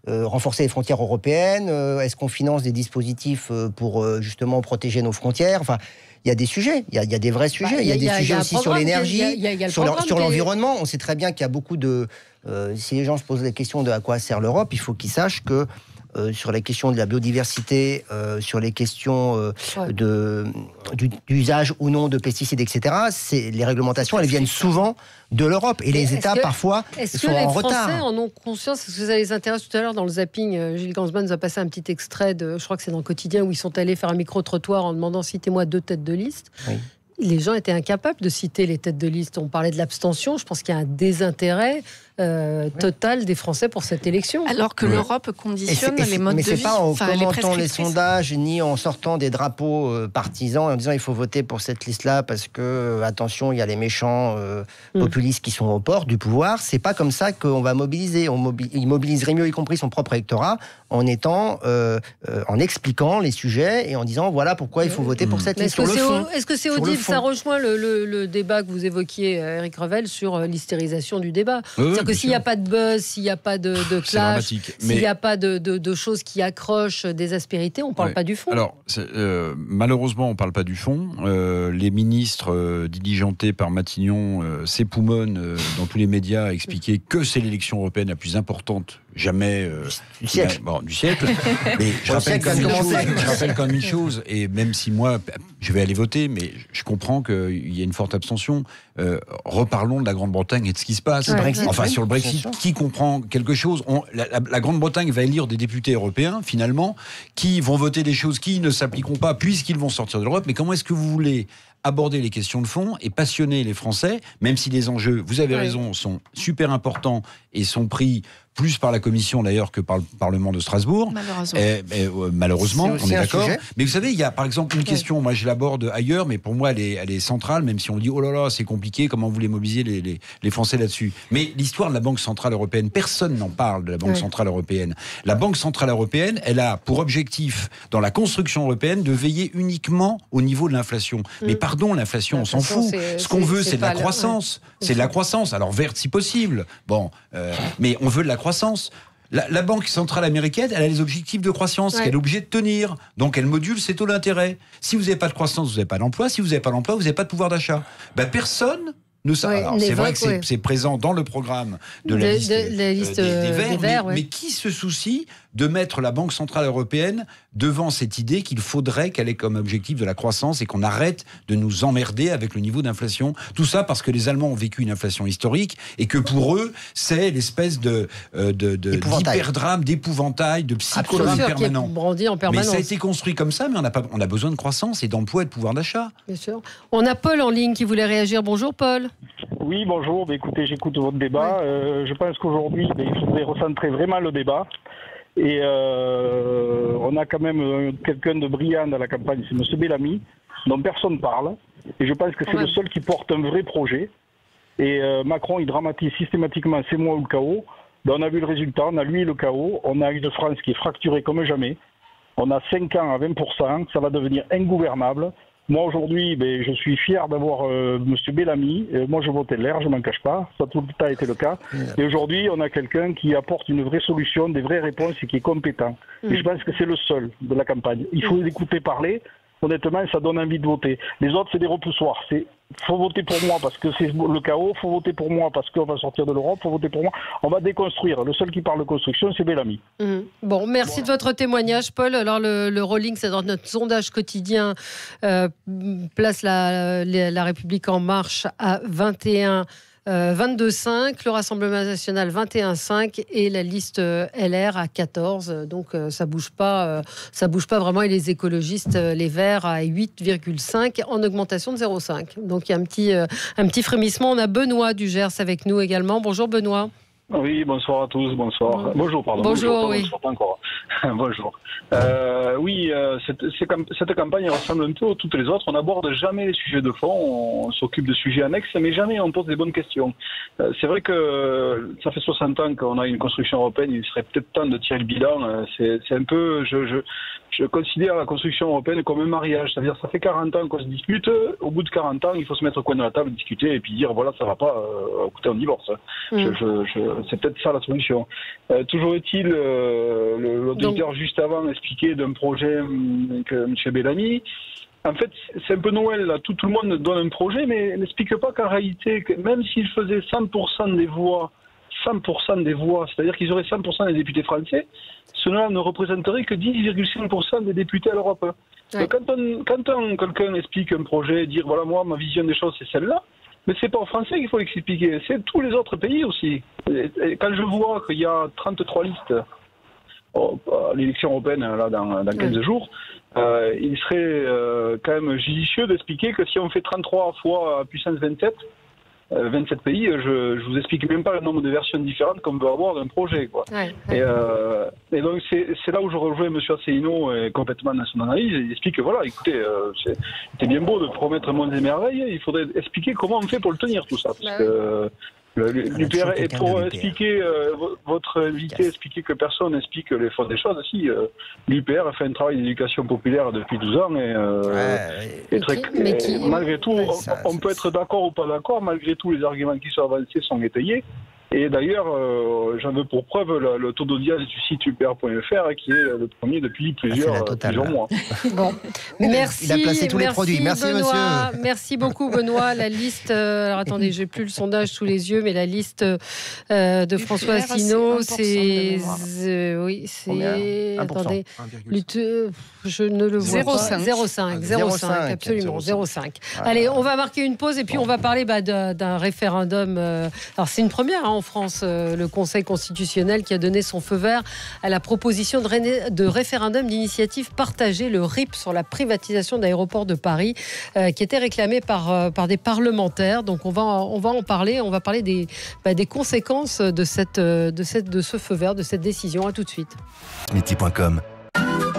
renforcer les frontières européennes, est-ce qu'on finance des dispositifs pour justement protéger nos frontières. Enfin, il y a des sujets, il y a des vrais sujets. Il y a des sujets aussi sur l'énergie, sur l'environnement. On sait très bien qu'il y a beaucoup de... si les gens se posent la question de à quoi sert l'Europe, il faut qu'ils sachent que sur les questions de la biodiversité, sur les questions d'usage ou non de pesticides, etc., les réglementations, elles viennent souvent de l'Europe. Et les États, parfois, sont en retard. Est-ce que les Français en ont conscience? Est-ce que ça les intéresse? Tout à l'heure, dans le zapping, Gilles Gansman nous a passé un petit extrait je crois que c'est dans le Quotidien, où ils sont allés faire un micro-trottoir en demandant « citez-moi 2 têtes de liste ». Les gens étaient incapables de citer les têtes de liste. On parlait de l'abstention. Je pense qu'il y a un désintérêt total des Français pour cette élection. Alors que l'Europe conditionne les modes de vie. Mais c'est pas en commentant les sondages ni en sortant des drapeaux partisans et en disant il faut voter pour cette liste-là parce que attention, il y a les méchants populistes qui sont aux portes du pouvoir. C'est pas comme ça qu'on va mobiliser. Il mobiliserait mieux, y compris son propre électorat, en expliquant les sujets et en disant voilà pourquoi il faut voter pour cette liste. Sur le fond. Est-ce que c'est audible? Ça rejoint le débat que vous évoquiez, Éric Revel, sur l'hystérisation du débat. C'est-à-dire que s'il n'y a pas de buzz, s'il n'y a pas de clash, s'il n'y a pas de choses qui accrochent des aspérités, on ne parle pas du fond. Alors, malheureusement, on ne parle pas du fond. Les ministres diligentés par Matignon s'époumonnent dans tous les médias à expliquer que c'est l'élection européenne la plus importante jamais du siècle. Du siècle. Mais je rappelle quand même une chose, et même si moi, je vais aller voter, mais je comprends qu'il y a une forte abstention. Reparlons de la Grande-Bretagne et de ce qui se passe. Sur le Brexit, qui comprend quelque chose? La Grande-Bretagne va élire des députés européens, finalement, qui vont voter des choses qui ne s'appliqueront pas puisqu'ils vont sortir de l'Europe. Mais comment est-ce que vous voulez aborder les questions de fond et passionner les Français, même si les enjeux, vous avez raison, sont super importants et sont pris plus par la Commission d'ailleurs que par le Parlement de Strasbourg. Malheureusement, on est d'accord. Mais vous savez, il y a par exemple une question, moi je l'aborde ailleurs, mais pour moi elle est centrale, même si on dit oh là là, c'est compliqué, comment vous voulez mobiliser les Français là-dessus. Mais l'histoire de la Banque Centrale Européenne, personne n'en parle de la Banque Centrale Européenne. La Banque Centrale Européenne, elle a pour objectif, dans la construction européenne, de veiller uniquement au niveau de l'inflation. Mais pardon, l'inflation, on s'en fout. Ce qu'on veut, c'est de la croissance. C'est de la croissance, alors verte si possible. Mais on veut de la croissance. La Banque centrale américaine, elle a les objectifs de croissance qu'elle est obligée de tenir. Donc elle module ses taux d'intérêt. Si vous n'avez pas de croissance, vous n'avez pas d'emploi. Si vous n'avez pas d'emploi, vous n'avez pas de pouvoir d'achat. Personne ne sait. Alors c'est vrai que c'est présent dans le programme de la liste des Verts, mais qui se soucie de mettre la Banque centrale européenne devant cette idée qu'il faudrait qu'elle ait comme objectif de la croissance et qu'on arrête de nous emmerder avec le niveau d'inflation. Tout ça parce que les Allemands ont vécu une inflation historique et que pour eux, c'est l'espèce d'hyperdrame, d'épouvantail, de psychodrame permanent. Brandi en permanence. Mais ça a été construit comme ça, mais on a besoin de croissance et d'emploi et de pouvoir d'achat. Bien sûr. On a Paul en ligne qui voulait réagir. Bonjour Paul. Oui, bonjour. Écoutez, j'écoute votre débat. Je pense qu'aujourd'hui, il faudrait recentrer vraiment le débat. Et on a quand même quelqu'un de brillant dans la campagne, c'est M. Bellamy, dont personne ne parle. Et je pense que c'est le seul qui porte un vrai projet. Et Macron, il dramatise systématiquement c'est moi ou le chaos. On a vu le résultat, on a lui le chaos. On a une France qui est fracturée comme jamais. On a 5 ans à 20%, ça va devenir ingouvernable. Moi, aujourd'hui, je suis fier d'avoir M. Bellamy. Moi, je votais LR, je m'en cache pas. Ça a tout le temps été le cas. Et aujourd'hui, on a quelqu'un qui apporte une vraie solution, des vraies réponses et qui est compétent. Et je pense que c'est le seul de la campagne. Il faut l'écouter parler. Honnêtement, ça donne envie de voter. Les autres, c'est des repoussoirs. Faut voter pour moi parce que c'est le chaos. Faut voter pour moi parce qu'on va sortir de l'Europe. Faut voter pour moi. On va déconstruire. Le seul qui parle de construction, c'est Bellamy. Bon, merci de votre témoignage, Paul. Alors, le rolling, c'est dans notre sondage quotidien, place la République en marche à 22,5, le Rassemblement national 21,5 et la liste LR à 14. Donc ça bouge pas vraiment. Et les écologistes, les Verts à 8,5 en augmentation de 0,5. Donc il y a un petit frémissement. On a Benoît du Gers avec nous également. Bonjour Benoît. Oui, bonsoir à tous, bonsoir. Bonjour, pardon. Bonjour, oui. Bonjour, pas encore. Bonjour. Cette campagne ressemble un peu à toutes les autres. On n'aborde jamais les sujets de fond, on s'occupe de sujets annexes, mais jamais on pose des bonnes questions. C'est vrai que ça fait 60 ans qu'on a une construction européenne, il serait peut-être temps de tirer le bilan. C'est un peu... Je considère la construction européenne comme un mariage. C'est-à-dire ça fait 40 ans qu'on se dispute. Au bout de 40 ans, il faut se mettre au coin de la table, discuter et puis dire voilà, ça va pas, écoutez, on divorce. C'est peut-être ça la solution. Toujours est-il, l'auditeur juste avant expliquait d'un projet que M. Bellamy. En fait, c'est un peu Noël, là. Tout le monde donne un projet, mais n'explique pas qu'en réalité, même s'il faisait 100% des voix, c'est-à-dire qu'ils auraient 100% des députés français, cela ne représenterait que 10,5% des députés à l'Europe. Ouais. Quand quelqu'un explique un projet, dire voilà, moi, ma vision des choses, c'est celle-là, mais c'est pas aux Français qu'il faut l'expliquer, c'est tous les autres pays aussi. Et quand je vois qu'il y a 33 listes à l'élection européenne là, dans 15 jours, il serait quand même judicieux d'expliquer que si on fait 33 fois puissance 27 pays, je vous explique même pas le nombre de versions différentes qu'on peut avoir d'un projet, quoi. Et donc c'est là où je rejoins M. Asselineau complètement dans son analyse. Il explique que voilà, écoutez, c'est bien beau de promettre monts et merveilles, il faudrait expliquer comment on fait pour le tenir tout ça, parce que l'UPR, et pour expliquer, votre invité expliquer que personne n'explique les fonds des choses, si l'UPR a fait un travail d'éducation populaire depuis 12 ans malgré tout, on peut être d'accord ou pas d'accord, malgré tout les arguments qui sont avancés sont étayés. Et d'ailleurs, j'en veux pour preuve le taux d'audience du site upr.fr qui est le premier depuis plusieurs mois. Bon. Merci. Il a placé tous les produits. Merci Benoît. Monsieur. Merci beaucoup Benoît. La liste, alors attendez, j'ai plus le sondage sous les yeux, mais la liste de François Asselineau, c'est attendez, je ne le vois pas. 0,5, absolument 0,5. Allez, on va marquer une pause et puis on va parler d'un référendum. Alors c'est une première en France, le Conseil constitutionnel qui a donné son feu vert à la proposition de référendum d'initiative partagée, le RIP, sur la privatisation d'aéroports de Paris, qui était réclamé par des parlementaires. Donc on va en parler. On va parler des conséquences de ce feu vert, de cette décision. À tout de suite. Midi.com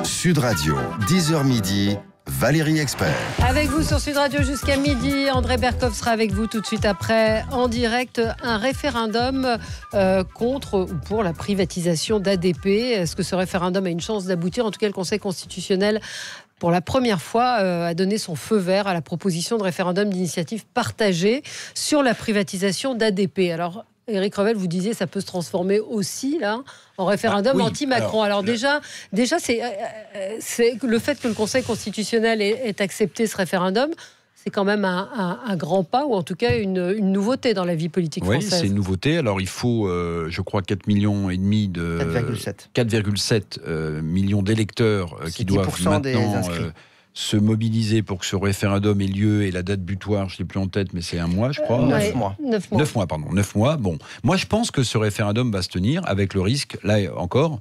Sud Radio, 10h midi. Valérie Expert. Avec vous sur Sud Radio jusqu'à midi. André Berkoff sera avec vous tout de suite après, en direct. Un référendum contre ou pour la privatisation d'ADP. Est-ce que ce référendum a une chance d'aboutir? En tout cas, le Conseil constitutionnel, pour la première fois, a donné son feu vert à la proposition de référendum d'initiative partagée sur la privatisation d'ADP. Alors, Éric Revel, vous disiez ça peut se transformer aussi là en référendum anti-Macron. Alors déjà c'est le fait que le Conseil constitutionnel ait accepté ce référendum. C'est quand même un grand pas, ou en tout cas une nouveauté dans la vie politique française. Oui, c'est une nouveauté. Alors il faut, je crois, 4,5 millions de 4,7 millions d'électeurs qui doivent maintenant se mobiliser pour que ce référendum ait lieu. Et la date butoir, je ne l'ai plus en tête, mais c'est un mois, je crois. 9 mois. 9 mois. Bon, moi je pense que ce référendum va se tenir, avec le risque, là encore,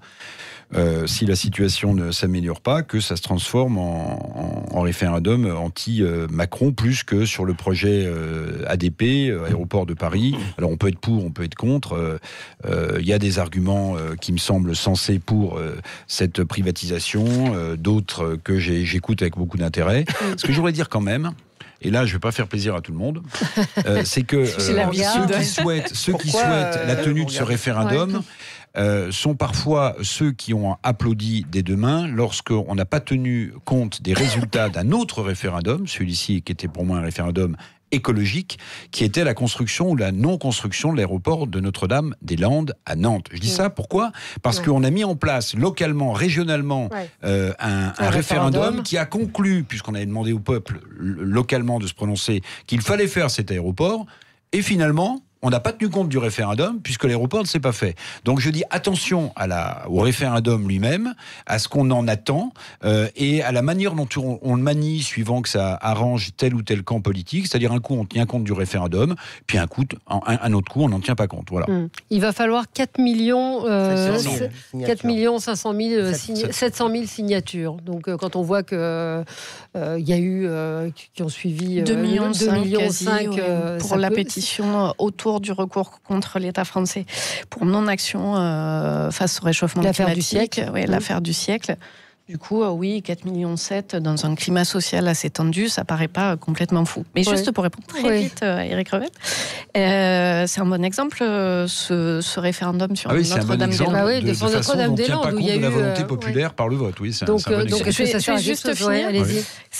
si la situation ne s'améliore pas, que ça se transforme en référendum anti-Macron, plus que sur le projet ADP, Aéroport de Paris. Alors on peut être pour, on peut être contre. Il y a des arguments qui me semblent sensés pour cette privatisation, d'autres que j'écoute avec beaucoup d'intérêt. Ce que je voudrais dire quand même, et là je ne vais pas faire plaisir à tout le monde, c'est que ceux qui souhaitent la tenue de ce référendum sont parfois ceux qui ont applaudi des deux mains lorsqu'on n'a pas tenu compte des résultats d'un autre référendum, celui-ci qui était pour moi un référendum écologique, qui était la construction ou la non-construction de l'aéroport de Notre-Dame-des-Landes à Nantes. Je dis ça pourquoi ? Parce qu'on a mis en place localement, régionalement, un référendum qui a conclu, puisqu'on avait demandé au peuple localement de se prononcer, qu'il fallait faire cet aéroport, et finalement on n'a pas tenu compte du référendum, puisque l'aéroport ne s'est pas fait. Donc je dis attention au référendum lui-même, à ce qu'on en attend, et à la manière dont on le manie, suivant que ça arrange tel ou tel camp politique. C'est-à-dire un coup, on tient compte du référendum, puis un autre coup, on n'en tient pas compte. Voilà. Il va falloir 4 millions 700 000 signatures. Donc quand on voit que il y a eu qui ont suivi 2,5 millions pour la pétition autour du recours contre l'État français pour non-action face au réchauffement climatique. L'affaire du siècle. Du coup, 4,7 millions dans un climat social assez tendu, ça paraît pas complètement fou. Mais juste pour répondre très vite à Éric Revel, c'est un bon exemple, ce référendum sur Notre-Dame-des-Landes. De façon dont on ne tient pas compte de la volonté populaire par le vote. C'est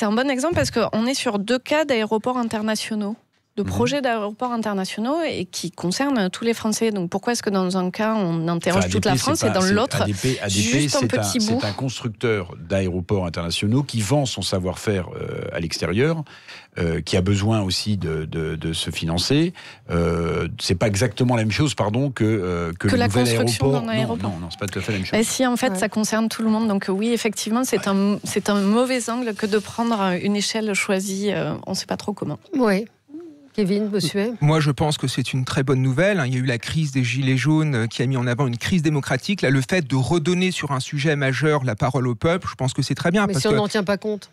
un bon exemple parce qu'on est sur 2 cas d'aéroports internationaux. De projets d'aéroports internationaux et qui concernent tous les Français. Donc pourquoi est-ce que dans un cas on interroge toute la France et dans l'autre juste un petit bout ? C'est un constructeur d'aéroports internationaux qui vend son savoir-faire à l'extérieur, qui a besoin aussi de se financer. C'est pas exactement la même chose, que le la nouvel construction aéroport. d'un aéroport. Non, c'est pas tout à fait la même chose. Si, en fait, ça concerne tout le monde. Donc oui, effectivement, c'est un mauvais angle que de prendre une échelle choisie. On ne sait pas trop comment. Oui. Kevin Bossuet. Moi, je pense que c'est une très bonne nouvelle. Il y a eu la crise des Gilets jaunes qui a mis en avant une crise démocratique. Là, le fait de redonner sur un sujet majeur la parole au peuple, je pense que c'est très bien. Mais si on n'en tient pas compte.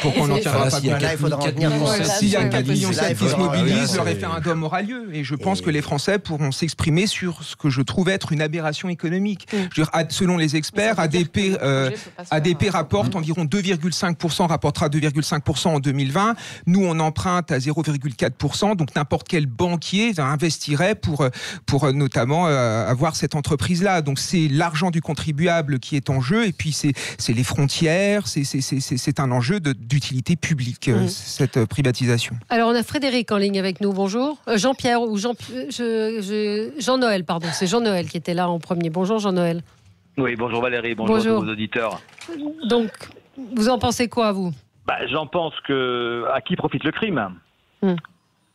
Pourquoi on n'en tiendra pas compte ? S'il y a 4,7 millions qui se mobilisent, le référendum aura lieu. Et je pense que les Français pourront s'exprimer sur ce que je trouve être une aberration économique. Je veux dire, selon les experts, ADP rapporte environ 2,5%, rapportera 2,5% en 2020. Nous, on emprunte à 0,4%. Donc n'importe quel banquier investirait pour notamment avoir cette entreprise-là. Donc c'est l'argent du contribuable qui est en jeu. Et puis c'est les frontières, c'est un enjeu d'utilité publique, cette privatisation. Alors on a Frédéric en ligne avec nous, bonjour. Jean-Pierre ou Jean-Noël, pardon, c'est Jean-Noël qui était là en premier. Bonjour Jean-Noël. Oui, bonjour Valérie, bonjour aux auditeurs. Donc, vous en pensez quoi, vous ? J'en pense à qui profite le crime ?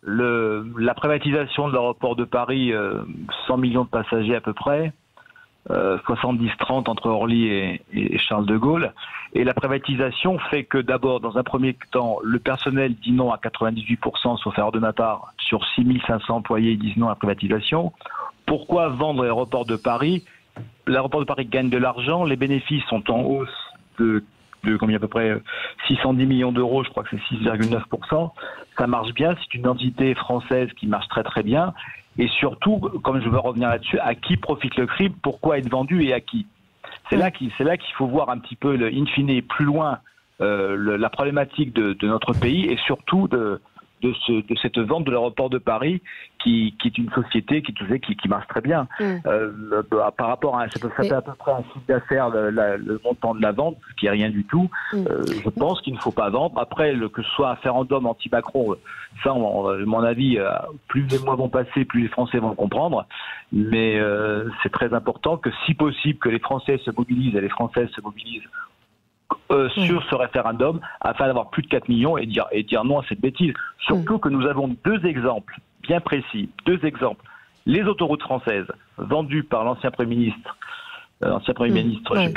La privatisation de l'aéroport de Paris, 100 millions de passagers à peu près, 70-30 entre Orly et Charles de Gaulle. Et la privatisation fait que d'abord, dans un premier temps, le personnel dit non à 98%, sauf erreur de ma part, sur 6500 employés, ils disent non à la privatisation. Pourquoi vendre l'aéroport de Paris ? L'aéroport de Paris gagne de l'argent, les bénéfices sont en hausse de combien à peu près 610 millions d'euros, je crois que c'est 6,9%. Ça marche bien, c'est une entité française qui marche très très bien. Et surtout, comme je veux revenir là-dessus, à qui profite le crime, pourquoi être vendu et à qui ? C'est là qu'il faut voir un petit peu, in fine, plus loin, la problématique de notre pays et surtout de cette vente de l'aéroport de Paris, qui est une société qui marche très bien. Par rapport à ça fait à peu près un chiffre d'affaires le montant de la vente, ce qui est rien du tout. Je pense qu'il ne faut pas vendre. Après, que ce soit un référendum anti-Macron, ça, à mon avis, plus les mois vont passer, plus les Français vont le comprendre. Mais c'est très important que, si possible, que les Français se mobilisent et les Françaises se mobilisent sur ce référendum afin d'avoir plus de 4 millions et dire non à cette bêtise. Surtout que nous avons deux exemples bien précis, les autoroutes françaises vendues par l'ancien Premier ministre, je ne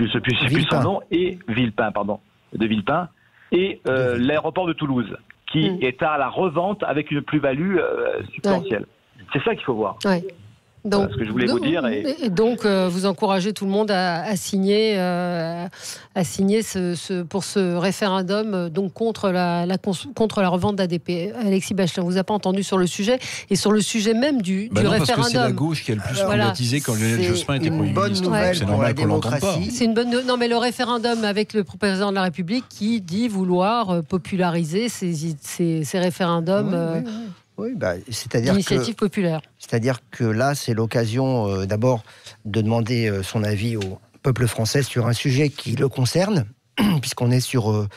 sais plus son nom, et Villepin, et l'aéroport de Toulouse, qui est à la revente avec une plus-value substantielle. C'est ça qu'il faut voir. Donc, voilà ce que je voulais vous dire. Et donc, vous encouragez tout le monde à signer, pour ce référendum donc contre la revente d'ADP. Alexis Bachelin, on vous a pas entendu sur le sujet, et sur le sujet même du référendum. Parce que c'est la gauche qui a le plus privatisé quand Lionel Jospin était Premier ministre. C'est une bonne nouvelle pour la démocratie. C'est une bonne nouvelle. Non, mais le référendum avec le président de la République qui dit vouloir populariser ces référendums. Oui, c'est-à-dire d'initiative populaire. C'est-à-dire que là, c'est l'occasion d'abord de demander son avis au peuple français sur un sujet qui le concerne, puisqu'on est sur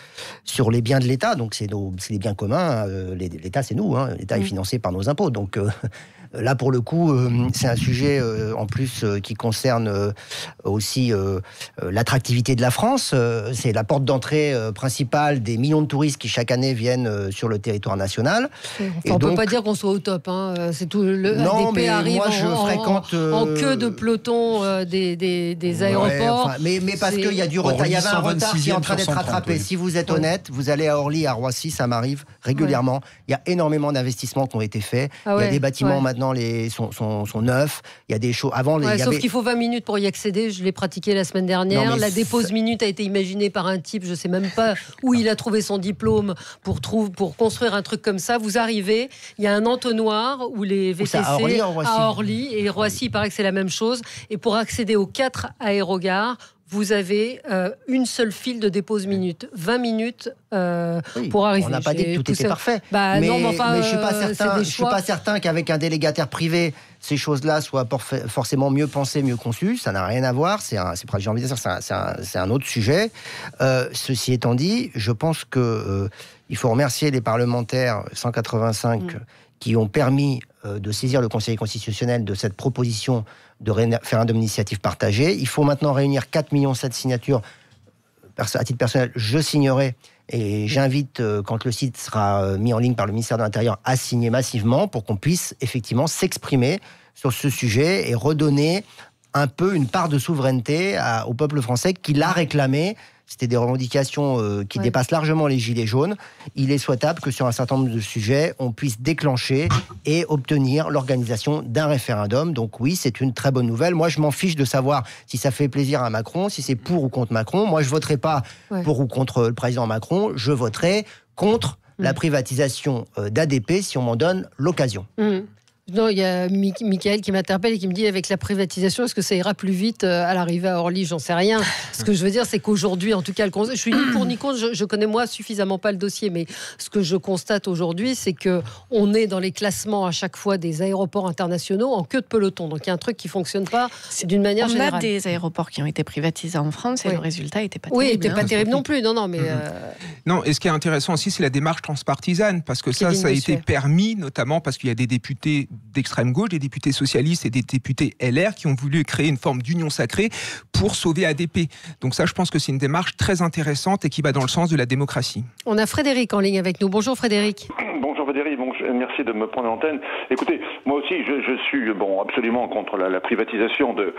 les biens de l'État, donc c'est les biens communs. L'État, c'est nous, l'État est financé par nos impôts, donc là, pour le coup, c'est un sujet en plus qui concerne aussi l'attractivité de la France. C'est la porte d'entrée principale des millions de touristes qui chaque année viennent sur le territoire national. On ne peut pas dire qu'on soit au top. C'est tout. Non, ADP mais arrive moi, je fréquente en queue de peloton des aéroports. Mais parce qu'il y a du retard. Il y avait un retard qui est en train d'être rattrapé. Si vous êtes honnête, vous allez à Orly, à Roissy, ça m'arrive régulièrement. Il y a énormément d'investissements qui ont été faits. Il y a des bâtiments maintenant sont neufs. Il y a des choses avant. Sauf qu'il faut 20 minutes pour y accéder. Je l'ai pratiqué la semaine dernière. La dépose minute a été imaginée par un type. Je ne sais même pas où il a trouvé son diplôme pour construire un truc comme ça. Vous arrivez, il y a un entonnoir où les VTC à Orly et Roissy, il paraît que c'est la même chose. Et pour accéder aux 4 aérogares, vous avez une seule file de dépose minute, 20 minutes pour arriver. On n'a pas dit que tout était parfait. Mais je ne suis pas certain qu'avec un délégataire privé, ces choses-là soient forcément mieux pensées, mieux conçues. Ça n'a rien à voir. C'est un autre sujet. Ceci étant dit, je pense qu'il faut remercier les parlementaires 185 qui ont permis de saisir le Conseil constitutionnel de cette proposition de référendum d'initiative partagée. Il faut maintenant réunir 4,7 millions de signatures. À titre personnel, je signerai et j'invite, quand le site sera mis en ligne par le ministère de l'Intérieur, à signer massivement pour qu'on puisse effectivement s'exprimer sur ce sujet et redonner un peu une part de souveraineté au peuple français qui l'a réclamé. C'était des revendications qui dépassent largement les gilets jaunes. Il est souhaitable que sur un certain nombre de sujets, on puisse déclencher et obtenir l'organisation d'un référendum. Donc oui, c'est une très bonne nouvelle. Moi, je m'en fiche de savoir si ça fait plaisir à Macron, si c'est pour ou contre Macron. Moi, je ne voterai pas pour ou contre le président Macron. Je voterai contre la privatisation d'ADP si on m'en donne l'occasion. Non, il y a Michael qui m'interpelle et qui me dit, avec la privatisation, est-ce que ça ira plus vite à l'arrivée à Orly? J'en sais rien. Ce que je veux dire, c'est qu'aujourd'hui, en tout cas, je suis ni pour ni contre, je connais moi suffisamment pas le dossier, mais ce que je constate aujourd'hui, c'est qu'on est dans les classements à chaque fois des aéroports internationaux en queue de peloton. Donc il y a un truc qui fonctionne pas d'une manière générale. On a des aéroports qui ont été privatisés en France et le résultat n'était pas terrible. Oui, n'était pas terrible non plus. Non, mais non, et ce qui est intéressant aussi, c'est la démarche transpartisane, parce que ça a été permis, notamment parce qu'il y a des députés d'extrême gauche, des députés socialistes et des députés LR qui ont voulu créer une forme d'union sacrée pour sauver ADP. Donc ça, je pense que c'est une démarche très intéressante et qui va dans le sens de la démocratie. On a Frédéric en ligne avec nous. Bonjour Frédéric. Bonjour Frédéric, merci de me prendre l'antenne. Écoutez, moi aussi je suis absolument contre la privatisation de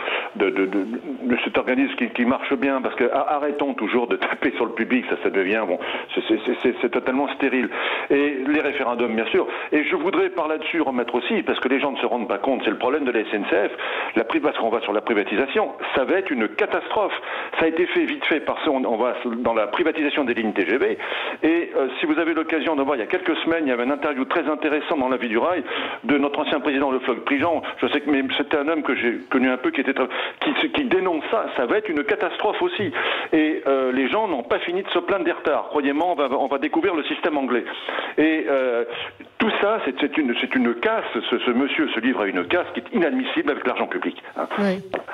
cet organisme qui marche bien, parce que arrêtons toujours de taper sur le public, ça devient c'est totalement stérile. Et les référendums, bien sûr. Et je voudrais par là-dessus remettre aussi, parce que les gens ne se rendent pas compte, c'est le problème de la SNCF, parce qu'on va sur la privatisation, ça va être une catastrophe. Ça a été fait vite fait parce qu'on va dans la privatisation des lignes TGV. Et si vous avez l'occasion de voir, il y a quelques semaines, il y avait une interview très intéressante dans La Vie du Rail de notre ancien président Le Floch-Prigent. Je sais que c'était un homme que j'ai connu un peu qui dénonce ça. Ça va être une catastrophe aussi. Et les gens n'ont pas fini de se plaindre des retards. Croyez-moi, on va découvrir le système anglais. Et tout ça, c'est une casse. Ce monsieur se livre à une casse qui est inadmissible avec l'argent public. Hein.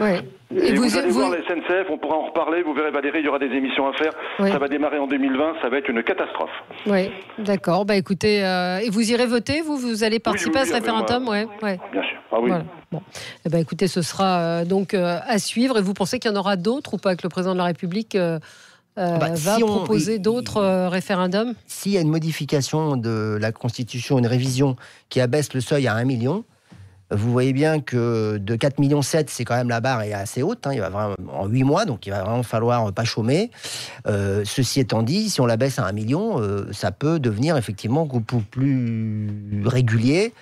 Oui. Et vous allez voir la SNCF, on pourra en reparler, vous verrez Valérie, il y aura des émissions à faire. Oui. Ça va démarrer en 2020, ça va être une catastrophe. Oui, d'accord. Écoutez, et vous irez voter, vous allez participer à ce référendum? Ouais. Bien sûr. Ah oui. Voilà. Bon. Écoutez, ce sera donc à suivre. Et vous pensez qu'il y en aura d'autres ou pas, que le président de la République va proposer d'autres référendums? S'il y a une modification de la Constitution, une révision qui abaisse le seuil à 1 million, vous voyez bien que de 4,7 millions, c'est quand même la barre est assez haute. Hein, il va vraiment, en 8 mois, donc il va vraiment falloir pas chômer. Ceci étant dit, si on la baisse à 1 million, ça peut devenir effectivement beaucoup plus régulier.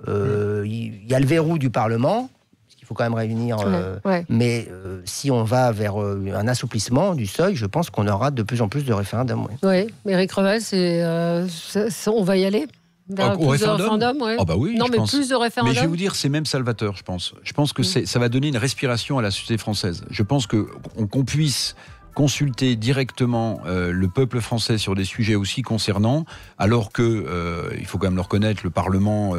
Il y a le verrou du Parlement. Il faut quand même réunir. Mais si on va vers un assouplissement du seuil, je pense qu'on aura de plus en plus de référendums. Oui, mais Éric Revel, on va y aller vers plus de référendums, oui, non, mais pense. Plus de référendums. Mais je vais vous dire, c'est même salvateur, je pense. Je pense que ça va donner une respiration à la société française. Je pense qu'on puisse consulter directement le peuple français sur des sujets aussi concernants, alors que, il faut quand même le reconnaître, le Parlement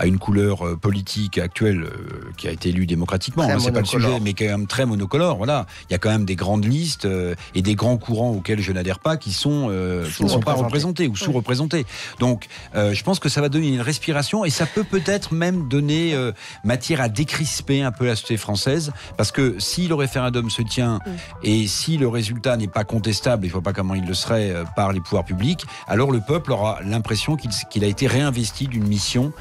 a une couleur politique actuelle qui a été élue démocratiquement, c'est pas le sujet, mais quand même très monocolore. Voilà, il y a quand même des grandes listes et des grands courants auxquels je n'adhère pas qui ne sont pas représentés ou sous-représentés. Donc, je pense que ça va donner une respiration et ça peut-être même donner matière à décrisper un peu la société française, parce que si le référendum se tient et si le résultat n'est pas contestable, il ne faut pas comment il le serait par les pouvoirs publics, alors le peuple aura l'impression qu'il a été réinvesti d'une mission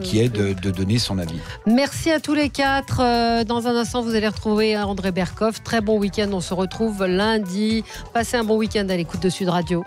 qui est de donner son avis. Merci à tous les quatre. Dans un instant, vous allez retrouver André Berkoff. Très bon week-end, on se retrouve lundi. Passez un bon week-end à l'écoute de Sud Radio.